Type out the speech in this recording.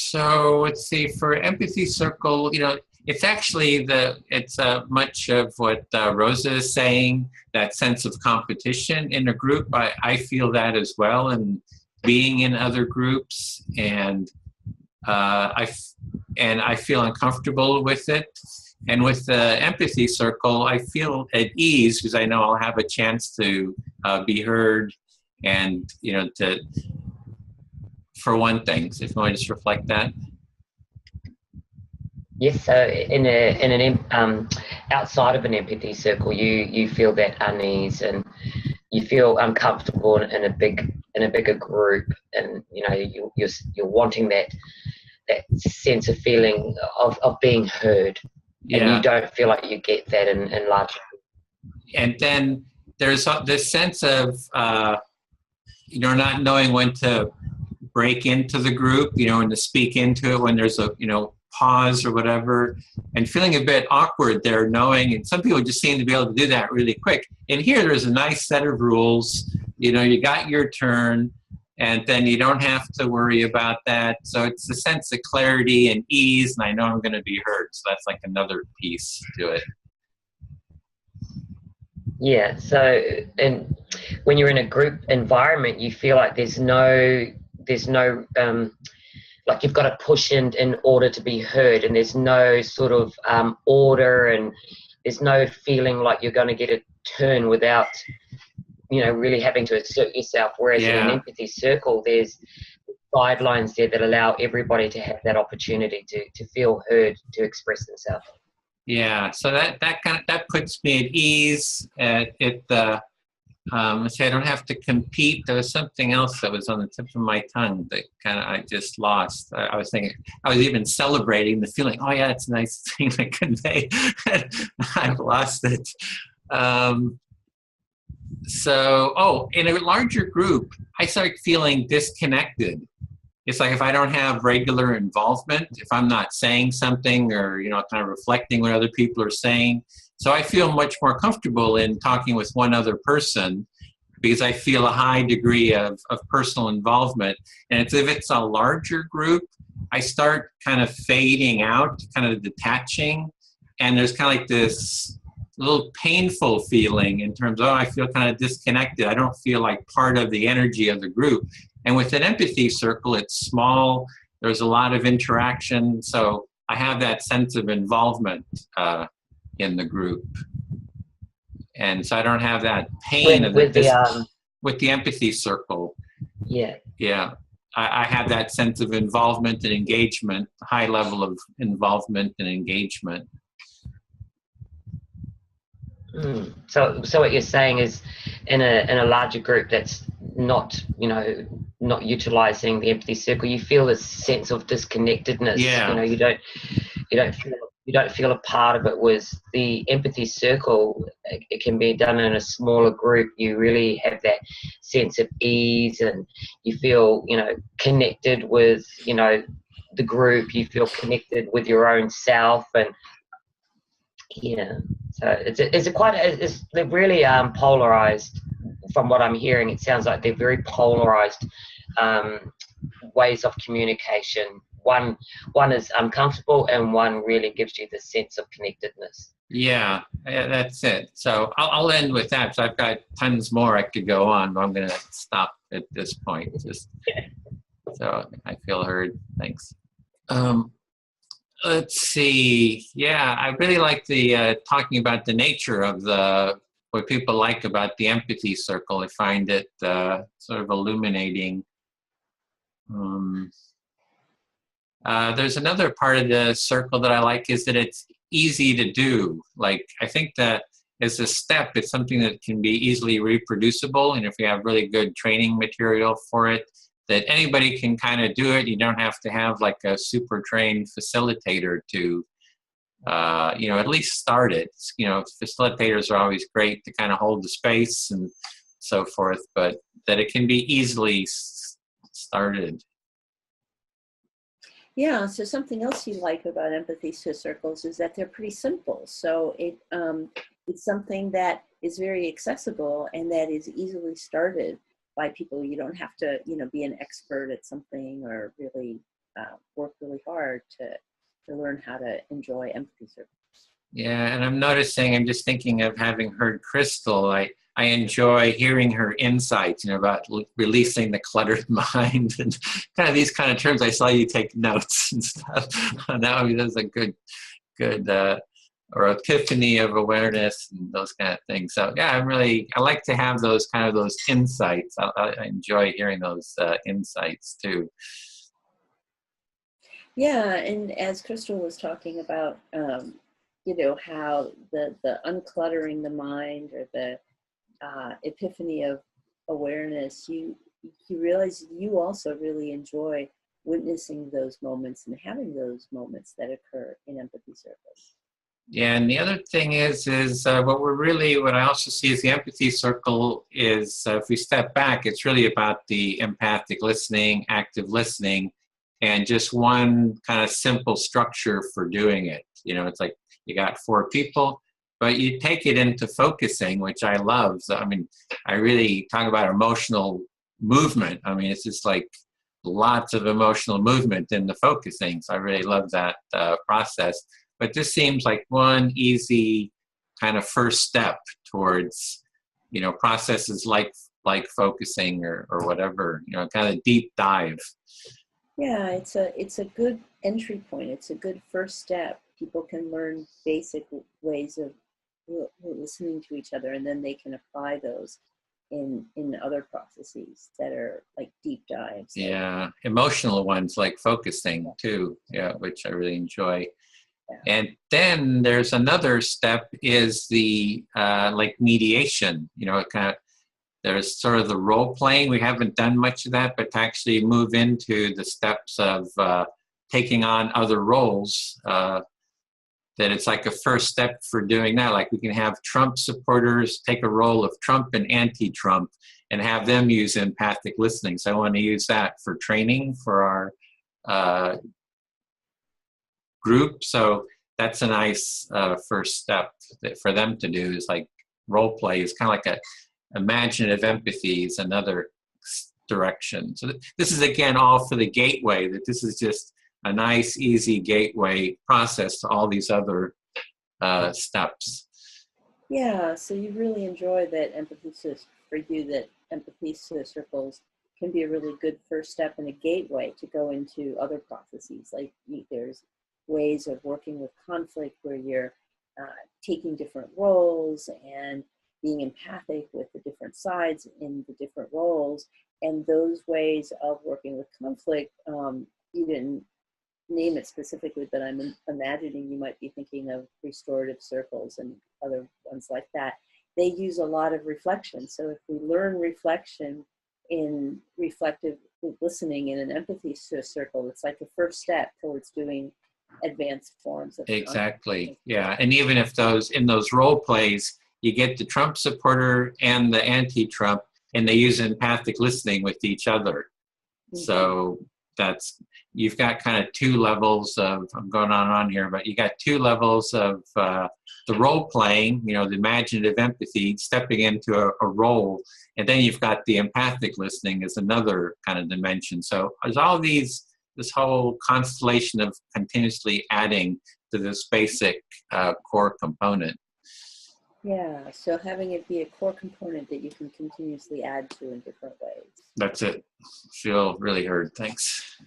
So let's see, for empathy circle, it's actually much of what Rosa is saying, that sense of competition in a group. I feel that as well, and being in other groups, and I feel uncomfortable with it. And with the empathy circle, I feel at ease because I know I'll have a chance to be heard, and for one thing, if you want to just reflect that. Yes, so outside of an empathy circle, you feel that unease, and you feel uncomfortable in a bigger group, and you're wanting that sense of feeling of being heard, and you don't feel like you get that in large. And then there's this sense of not knowing when to break into the group, and to speak into it when there's a pause or whatever, and feeling a bit awkward there, knowing, and some people just seem to be able to do that really quick. And here there's a nice set of rules, you got your turn, and then you don't have to worry about that. So it's a sense of clarity and ease, and I know I'm going to be heard. So that's like another piece to it. Yeah, so, and when you're in a group environment, you feel like there's no like you've got to push in order to be heard, and there's no sort of order, and there's no feeling like you're going to get a turn without really having to assert yourself. Whereas in an empathy circle, there's guidelines there that allow everybody to have that opportunity to feel heard, to express themselves. Yeah, so that puts me at ease. Let's say I don't have to compete. There was something else that was on the tip of my tongue that I just lost. I was thinking, I was even celebrating the feeling. Oh yeah, it's a nice thing to convey. I've lost it. In a larger group, I start feeling disconnected. It's like if I don't have regular involvement, if I'm not saying something or, kind of reflecting what other people are saying. So I feel much more comfortable in talking with one other person because I feel a high degree of personal involvement. And if it's a larger group, I start kind of fading out, kind of detaching. And there's kind of like this little painful feeling in terms of, I feel kind of disconnected. I don't feel like part of the energy of the group. And with an empathy circle, it's small. There's a lot of interaction. So I have that sense of involvement in the group. And so I don't have that pain with the empathy circle. Yeah. Yeah. I have that sense of involvement and engagement, high level of involvement and engagement. So what you're saying is in a larger group that's not utilizing the empathy circle, you feel this sense of disconnectedness. Yeah. You don't feel a part of it. With the empathy circle, it can be done in a smaller group. You really have that sense of ease, and you feel connected with the group. You feel connected with your own self, and so they're really polarized. From what I'm hearing, it sounds like they're very polarized ways of communication. One is uncomfortable, and one really gives you the sense of connectedness. Yeah, that's it. So I'll end with that. So I've got tons more I could go on, but I'm going to stop at this point. So I feel heard. Thanks. Let's see. Yeah, I really like the talking about the nature of what people like about the empathy circle. I find it sort of illuminating. There's another part of the circle that I like is that it's easy to do. Like, I think that as a step, it's something that can be easily reproducible. And if we have really good training material for it, that anybody can kind of do it. You don't have to have like a super trained facilitator to, at least start it. Facilitators are always great to kind of hold the space and so forth, but that it can be easily started. Yeah, so something else you like about empathy circles is that they're pretty simple. So it's something that is very accessible and that is easily started by people. You don't have to, be an expert at something or really work really hard to learn how to enjoy empathy circles. Yeah, and I'm noticing, I'm just thinking of having heard Crystal, I enjoy hearing her insights, about releasing the cluttered mind and kind of these kind of terms. I saw you take notes and stuff. That was a good, or epiphany of awareness and those kind of things. So yeah, I like to have those insights. I enjoy hearing those insights too. Yeah, and as Crystal was talking about, how the uncluttering the mind or the epiphany of awareness, you realize you also really enjoy witnessing those moments and having those moments that occur in empathy circles. Yeah, and the other thing is what I also see as the empathy circle is, if we step back, it's really about the empathic listening, active listening, and just one kind of simple structure for doing it. It's like you got 4 people, but you take it into focusing, which I love. So, I really talk about emotional movement. It's just like lots of emotional movement in the focusing. So I really love that process. But this seems like one easy kind of first step towards, processes like focusing or whatever, kind of deep dive. Yeah, it's a good entry point. It's a good first step. People can learn basic ways of listening to each other, and then they can apply those in other processes that are like deep dives. Yeah, emotional ones like focusing too. Yeah, which I really enjoy. Yeah. And then there's another step is the like mediation. There's sort of the role playing. We haven't done much of that, but to actually move into the steps of taking on other roles, that it's like a first step for doing that. Like we can have Trump supporters take a role of Trump and anti-Trump and have them use empathic listening. So I want to use that for training for our group. So that's a nice first step for them to do, is like role play is kind of like a imaginative empathy is another direction. So this is again all for the gateway, that this is just a nice easy gateway process to all these other steps. Yeah, so you really enjoy that empathy circles can be a really good first step and a gateway to go into other processes. Like there's ways of working with conflict where you're taking different roles and being empathic with the different sides in the different roles. And those ways of working with conflict, you didn't name it specifically, but I'm imagining you might be thinking of restorative circles and other ones like that. They use a lot of reflection. So if we learn reflection in reflective listening in an empathy circle, it's like a first step towards doing advanced forms of exactly. Yeah, and even if in those role plays, you get the Trump supporter and the anti-Trump, and they use empathic listening with each other. Mm-hmm. So you've got kind of 2 levels of, I'm going on here, but you got 2 levels of the role playing, the imaginative empathy, stepping into a role, and then you've got the empathic listening as another kind of dimension. So there's this whole constellation of continuously adding to this basic core component. Yeah, so having it be a core component that you can continuously add to in different ways. That's it. Feel really heard. Thanks.